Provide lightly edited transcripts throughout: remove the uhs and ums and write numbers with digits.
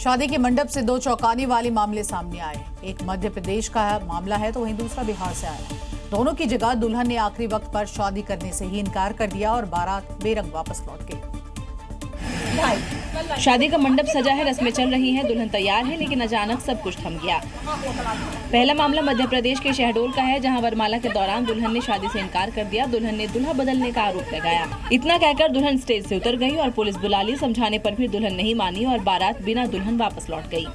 शादी के मंडप से दो चौंकाने वाले मामले सामने आए। एक मध्य प्रदेश का मामला है तो वहीं दूसरा बिहार से आया है। दोनों की जगह दुल्हन ने आखिरी वक्त पर शादी करने से ही इनकार कर दिया और बारात बेरंग वापस लौट गई। शादी का मंडप सजा है, रस्में चल रही हैं, दुल्हन तैयार है, लेकिन अचानक सब कुछ थम गया। पहला मामला मध्य प्रदेश के शहडोल का है, जहां वरमाला के दौरान दुल्हन ने शादी से इनकार कर दिया। दुल्हन ने दूल्हा बदलने का आरोप लगाया। इतना कहकर दुल्हन स्टेज से उतर गई और पुलिस बुला ली। समझाने पर भी दुल्हन नहीं मानी और बारात बिना दुल्हन वापस लौट गई।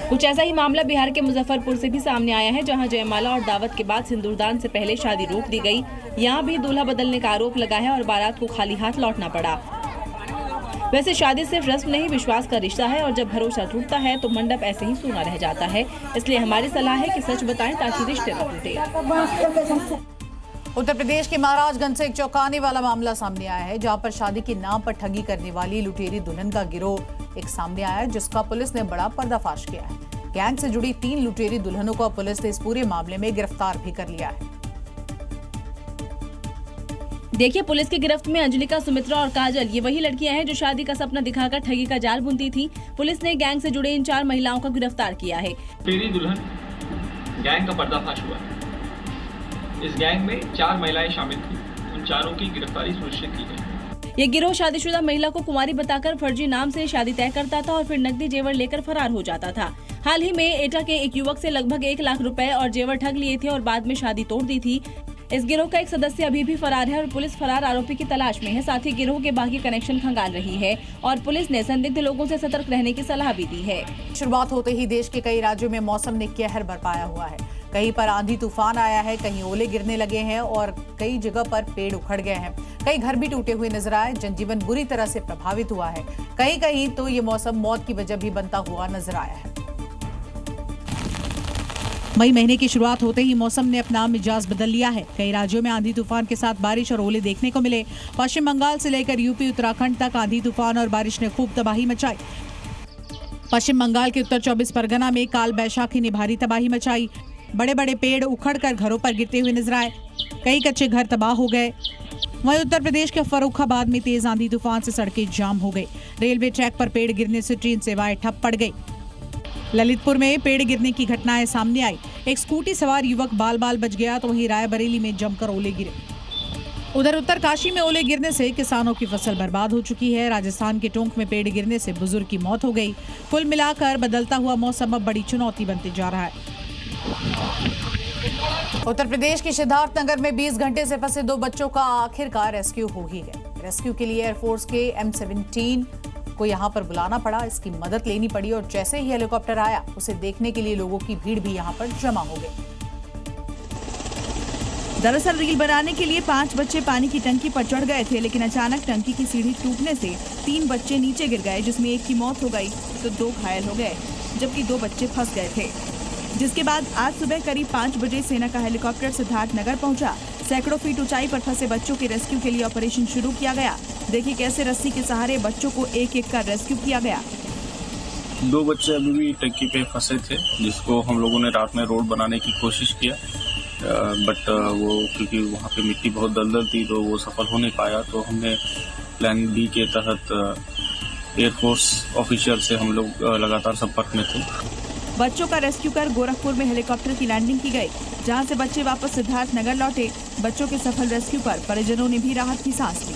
कुछ ऐसा ही मामला बिहार के मुजफ्फरपुर से भी सामने आया है, जहां जयमाला और दावत के बाद सिंदूरदान से पहले शादी रोक दी गई। यहाँ भी दूल्हा बदलने का आरोप लगा है और बारात को खाली हाथ लौटना पड़ा। वैसे शादी सिर्फ रस्म नहीं, विश्वास का रिश्ता है और जब भरोसा टूटता है तो मंडप ऐसे ही सूना रह जाता है। इसलिए हमारी सलाह है कि सच बताएं ताकि रिश्ते न टूटे। उत्तर प्रदेश के महाराजगंज से एक चौंकाने वाला मामला सामने आया है, जहां पर शादी के नाम पर ठगी करने वाली लुटेरी दुल्हन का गिरोह एक सामने आया है, जिसका पुलिस ने बड़ा पर्दाफाश किया है। गैंग से जुड़ी 3 लुटेरी दुल्हनों को पुलिस ने इस पूरे मामले में गिरफ्तार भी कर लिया है। देखिए, पुलिस की गिरफ्त में अंजलिका, सुमित्रा और काजल, ये वही लड़कियां हैं जो शादी का सपना दिखाकर ठगी का जाल बुनती थी। पुलिस ने गैंग से जुड़े इन 4 महिलाओं को गिरफ्तार किया है। तेरी दुल्हन गैंग का पर्दाफाश हुआ है। इस गैंग में 4 महिलाएं शामिल थी। उन चारों की गिरफ्तारी सुनिश्चित की गई। ये गिरोह शादीशुदा महिला को कुंवारी बताकर फर्जी नाम से शादी तय करता था और फिर नकदी जेवर लेकर फरार हो जाता था। हाल ही में एटा के एक युवक से लगभग 1 लाख रुपए और जेवर ठग लिए थे और बाद में शादी तोड़ दी थी। इस गिरोह का एक सदस्य अभी भी फरार है और पुलिस फरार आरोपी की तलाश में है। साथ ही गिरोह के बाकी कनेक्शन खंगाल रही है और पुलिस ने संदिग्ध लोगों से सतर्क रहने की सलाह भी दी है। शुरुआत होते ही देश के कई राज्यों में मौसम ने कहर बरपाया हुआ है। कहीं पर आंधी तूफान आया है, कहीं ओले गिरने लगे हैं और कई जगह पर पेड़ उखड़ गए हैं। कई घर भी टूटे हुए नजर आए। जनजीवन बुरी तरह से प्रभावित हुआ है। कहीं कहीं तो ये मौसम मौत की वजह भी बनता हुआ नजर आया है। मई महीने की शुरुआत होते ही मौसम ने अपना मिजाज बदल लिया है। कई राज्यों में आंधी तूफान के साथ बारिश और ओले देखने को मिले। पश्चिम बंगाल से लेकर यूपी उत्तराखंड तक आंधी तूफान और बारिश ने खूब तबाही मचाई। पश्चिम बंगाल के उत्तर 24 परगना में काल बैशाखी ने भारी तबाही मचाई। बड़े बड़े पेड़ उखड़कर घरों पर गिरते हुए नजर आए। कई कच्चे घर तबाह हो गए। वहीं उत्तर प्रदेश के फर्रुखाबाद में तेज आंधी तूफान से सड़कें जाम हो गई। रेलवे ट्रैक पर पेड़ गिरने से ट्रेन सेवाएं ठप पड़ गई। ललितपुर में पेड़ गिरने की घटनाएं सामने आई। एक स्कूटी सवार युवक बाल बाल बच गया तो वहीं रायबरेली में जमकर ओले गिरे। उधर उत्तरकाशी में ओले गिरने से किसानों की फसल बर्बाद हो चुकी है। राजस्थान के टोंक में पेड़ गिरने से बुजुर्ग की मौत हो गई। कुल मिलाकर बदलता हुआ मौसम अब बड़ी चुनौती बनते जा रहा है। उत्तर प्रदेश के सिद्धार्थनगर में 20 घंटे से फंसे 2 बच्चों का आखिरकार रेस्क्यू हो ही गया। रेस्क्यू के लिए एयरफोर्स के M17 को यहां पर बुलाना पड़ा। इसकी मदद लेनी पड़ी और जैसे ही हेलीकॉप्टर आया उसे देखने के लिए लोगों की भीड़ भी यहां पर जमा हो गई। दरअसल रील बनाने के लिए 5 बच्चे पानी की टंकी पर चढ़ गए थे, लेकिन अचानक टंकी की सीढ़ी टूटने से 3 बच्चे नीचे गिर गए, जिसमें एक की मौत हो गई तो 2 घायल हो गए, जबकि 2 बच्चे फंस गए थे। जिसके बाद आज सुबह करीब 5 बजे सेना का हेलीकॉप्टर सिद्धार्थनगर पहुंचा। सैकड़ों फीट ऊंचाई पर फंसे बच्चों के रेस्क्यू के लिए ऑपरेशन शुरू किया गया। देखिए कैसे रस्सी के सहारे बच्चों को एक एक कर रेस्क्यू किया गया। 2 बच्चे अभी भी टंकी पे फंसे थे, जिसको हम लोगों ने रात में रोड बनाने की कोशिश किया, बट वो क्योंकि वहाँ पे मिट्टी बहुत दलदल थी तो वो सफल हो नहीं पाया। तो हमने प्लान बी के तहत एयरफोर्स ऑफिसर से हम लोग लगातार संपर्क में थे। बच्चों का रेस्क्यू कर गोरखपुर में हेलीकॉप्टर की लैंडिंग की गई, जहां से बच्चे वापस सिद्धार्थनगर लौटे। बच्चों के सफल रेस्क्यू पर परिजनों ने भी राहत की सांस ली।